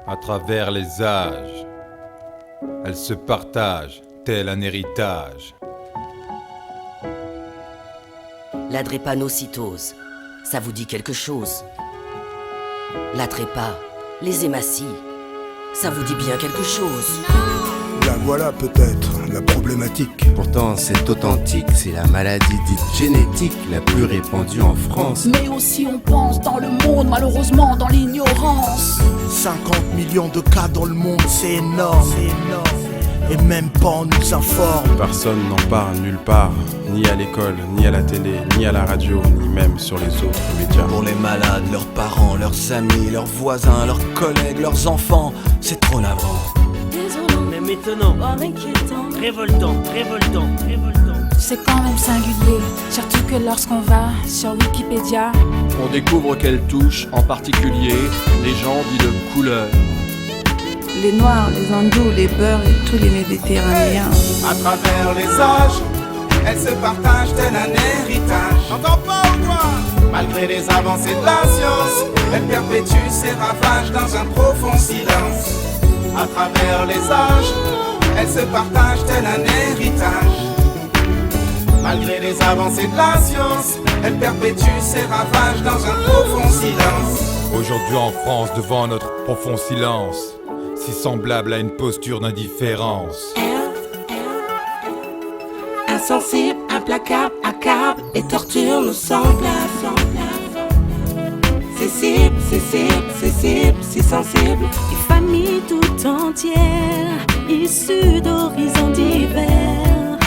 À travers les âges, elle se partage tel un héritage. La drépanocytose, ça vous dit quelque chose? La trépa, les hématies, ça vous dit bien quelque chose? La voilà peut-être, la problématique. Pourtant c'est authentique, c'est la maladie dite génétique la plus répandue en France. Mais aussi on pense dans le monde, malheureusement dans l'ignorance. 50 millions de cas dans le monde, c'est énorme. Et même pas on nous informe. Personne n'en parle nulle part, ni à l'école, ni à la télé, ni à la radio, ni même sur les autres médias. Pour les malades, leurs parents, leurs amis, leurs voisins, leurs collègues, leurs enfants, c'est trop navrant. Désolant, même étonnant, inquiétant, révoltant. C'est quand même singulier, surtout que lorsqu'on va sur Wikipédia, on découvre qu'elle touche en particulier les gens dits de couleur. Les noirs, les hindous, les beurs et tous les méditerranéens. À travers les âges, elle se partage tel un héritage. T'entends pas ou quoi? Malgré les avancées de la science, elle perpétue ses ravages dans un profond silence. À travers les âges, elle se partage tel un héritage. Malgré les avancées de la science, elle perpétue ses ravages dans un profond silence. Aujourd'hui en France, devant notre profond silence, si semblable à une posture d'indifférence. Insensible, implacable, accable et torture nos semblables. C'est cible, si sensible. Une famille tout entière, issue d'horizons divers,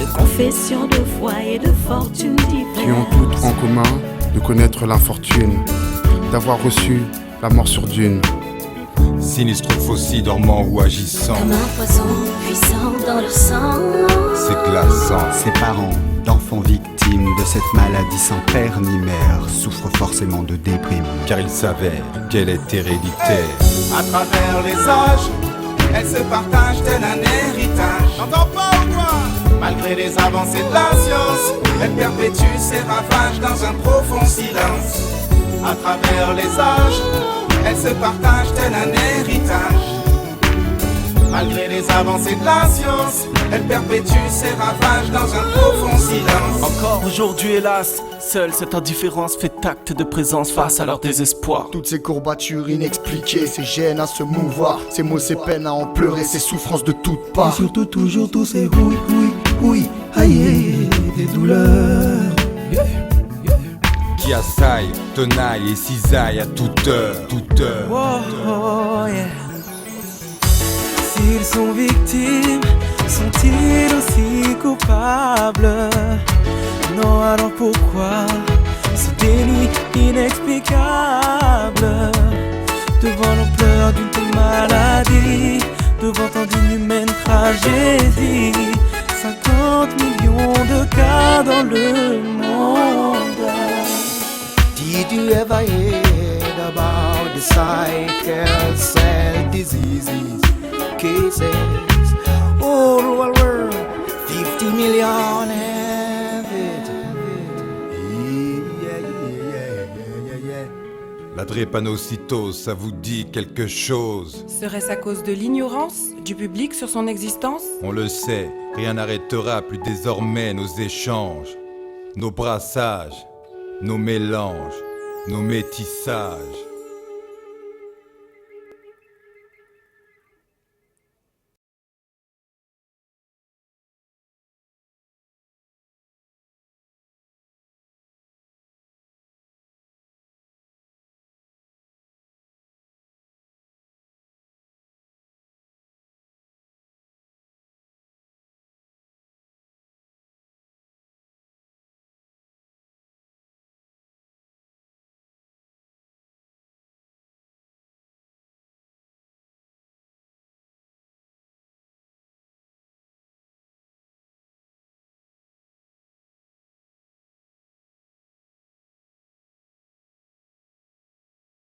de confessions, de foi et de fortune diverses, Qui ont toutes en commun de connaître l'infortune, d'avoir reçu la mort sur dune. Sinistre faucille dormant ou agissant, comme un poison puissant dans le sang. C'est glaçant. Ces parents d'enfants victimes de cette maladie sans père ni mère souffrent forcément de déprime, car il s'avère qu'elle est héréditaire. À travers les âges, elle se partage tel un héritage. T'entends pas ou quoi? Malgré les avancées de la science, elle perpétue ses ravages dans un profond silence. À travers les âges, elle se partage tel un héritage. Malgré les avancées de la science, elle perpétue ses ravages dans un profond silence. Encore aujourd'hui hélas, seule cette indifférence fait acte de présence face à leur désespoir. Toutes ces courbatures inexpliquées, ces gènes à se mouvoir, ces maux, ces peines à en pleurer, ces souffrances de toutes parts. Et surtout toujours tous ces oui, aïe, des douleurs. Qui assaille, tenaille et cisaille à toute heure. Oh, yeah. S'ils sont victimes, sont-ils aussi coupables? Non, alors pourquoi ce déni inexplicable? Devant l'ampleur d'une telle maladie, devant tant d'inhumaines tragédies, 50 millions de cas dans le monde. Did you ever hear about the sickle cell diseases cases all over the world? 50 million have it. La drépanocytose, ça vous dit quelque chose? Serait-ce à cause de l'ignorance du public sur son existence? On le sait, rien n'arrêtera plus désormais nos échanges, nos brassages, nos mélanges, nos métissages.